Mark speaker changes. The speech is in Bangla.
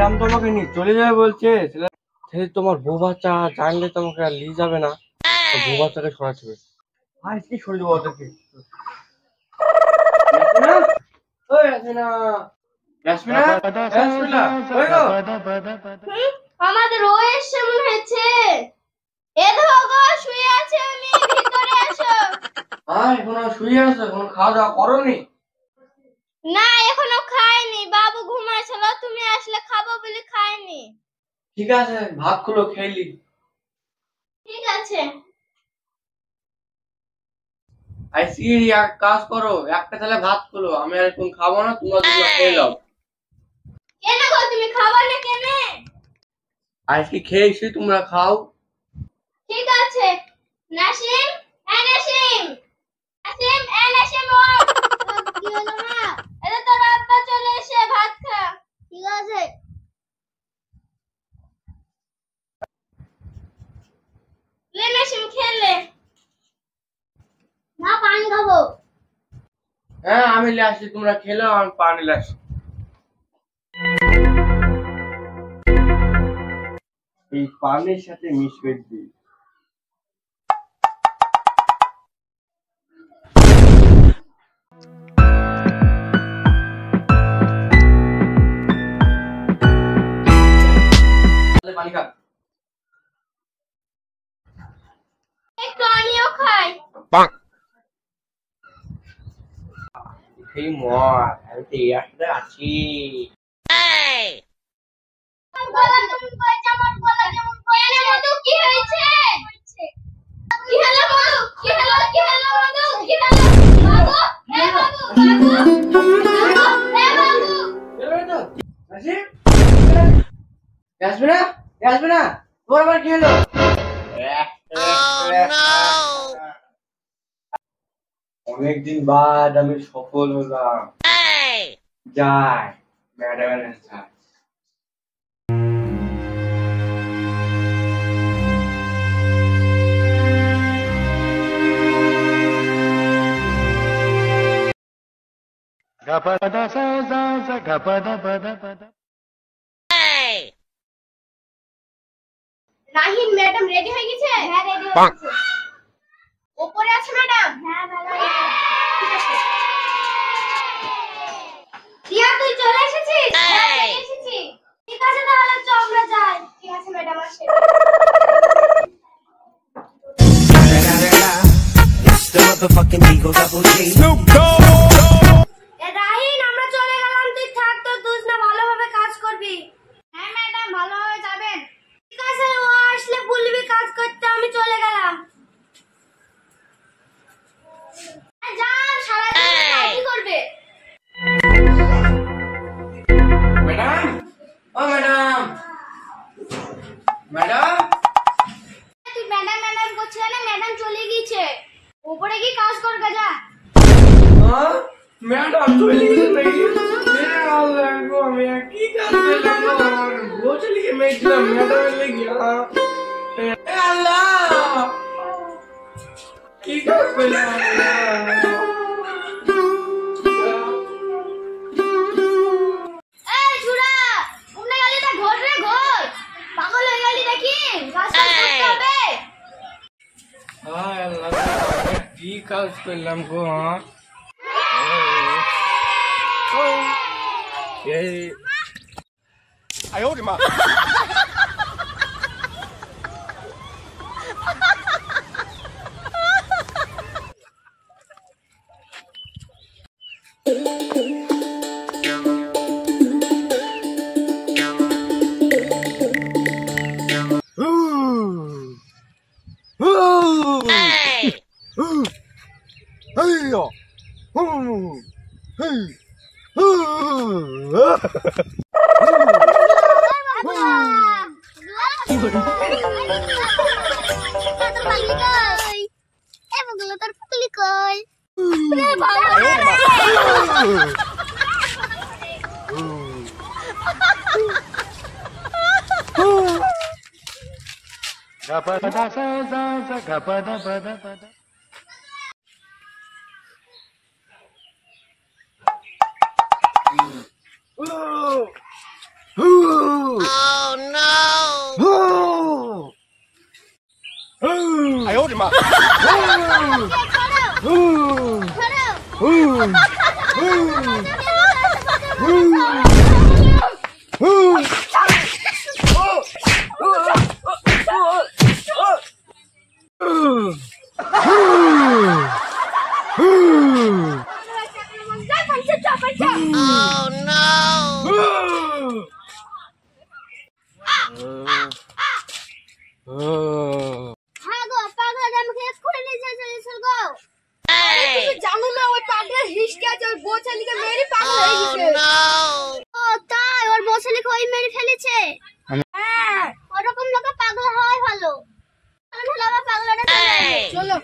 Speaker 1: ম্যাডাম তোমাকে নিয়ে চলে যাবে বলছে। তোমার বউ বাচ্চা জানলে তোমাকে আর নিয়ে যাবে না, বউ বাচ্চাকে সরাতে হবে। ভাই কি শুনলি ওদেরকে?
Speaker 2: আমাদের ও এসে মনে হয়েছে। এ ধগো শুয়ে আছে, আমি ভিতরে আসো।
Speaker 1: এখনো শুয়ে আছো? এখন খাওয়া দাওয়া করোনি?
Speaker 2: না এখনো খাইনি, বাবু ঘুমাইছিল, তুমি আসলে খাবো বলে খাইনি।
Speaker 1: ঠিক আছে, ভাত গুলো খেলি।
Speaker 2: ঠিক আছে।
Speaker 1: এক কাজ করো, একটা তাহলে ভাত গুলো, আমি আর এখন খাবো না, তোমরা দুটো খেয়ে নাও।
Speaker 2: কেন গো তুমি খাবার না কেন?
Speaker 1: আজকে খেয়েছি, তোমরা খাও।
Speaker 2: ঠিক আছে। নাসিম, এই নাসিম, নাসিম, এই নাসিম ও। কি হলো মা? এটা তোর আব্বা চলে এসে ভাত খা। ঠিক আছে। লে নাসিম খেলে। না পানি খাবো।
Speaker 1: হ্যাঁ আমি নিয়ে আসছি, তোমরা খেলো, আমি পানি নিয়ে আসছি। এই পানির সাথে মিশ করে দিই। পানি খা।
Speaker 2: একটু আমিও খাই।
Speaker 1: এই মর, আমি তো এই আসলে আছি।
Speaker 2: গলা কেমন করেছে, আমার গলা কেমন করেছে? মধু কি হয়েছে? কি হলো মধু? কি হলো? কি হলো মধু? কি হলো? বাবু, এ বাবু, বাবু, বাবু, এ বাবু।
Speaker 1: আসবে না, আসবে না, তোর আবার কি হলো? অনেকদিন বাদ আমি সফল হলাম। যাই ম্যাডামের কাছে।
Speaker 2: রাহিন ম্যাডাম রেডি হয়ে গেছে? হ্যাঁ রেডি হয়ে গেছে। উপরে আছে ম্যাডাম? হ্যাঁ ভালো আছে। ঠিক আছে। রিয়া তুই চলে এসেছিস? হ্যাঁ চলে এসেছি। ঠিক আছে তাহলে চল আমরা যাই। ঠিক আছে ম্যাডাম আসে।
Speaker 3: It's the motherfucking Eagle Double G.
Speaker 2: এ রাহিন আমরা চলে গেলাম, তুই থাক তো, তুই না ভালোভাবে কাজ করবি। হ্যাঁ ম্যাডাম ভালোভাবে যাবেন। ঠিক আছে ও আসলে বলবি কাজ করতে, আমি চলে গেলাম। যান সারাদিন কাজই করবে।
Speaker 1: ম্যাডাম, ও ম্যাডাম, ম্যাডাম।
Speaker 2: তুই ম্যাডাম ম্যাডাম করছিস না, ম্যাডাম চলে গিয়েছে। উপরে কি কাজ করবে যা।
Speaker 1: ম্যাডাম চলে গেছে নাকি? আল্লাহ গো, আমি কি কাজ করলাম? বউ চলে গিয়ে মেয়েছিলাম ম্যাডামের লেগে। আল্লাহ কি কাজ করলাম?
Speaker 2: এই ছুরা, উমনে গেলি তা ঘর রে ঘর। পাগল হয়ে গেলি নাকি? কাজ করতে হবে।
Speaker 1: হায় আল্লাহ, কি কাজ করলাম গো? এই
Speaker 4: I owed him up.
Speaker 2: জানো না ওই পাগলা হিসকে আছে ওই বোচালিকে মেরে পাগল হয়ে গেছে ও তাই ওর বোচালিকে ওই মেরে ফেলেছে হ্যাঁ ওরকম লোকে পাগল হয় ভালো তাহলে আবার পাগলাটা চলো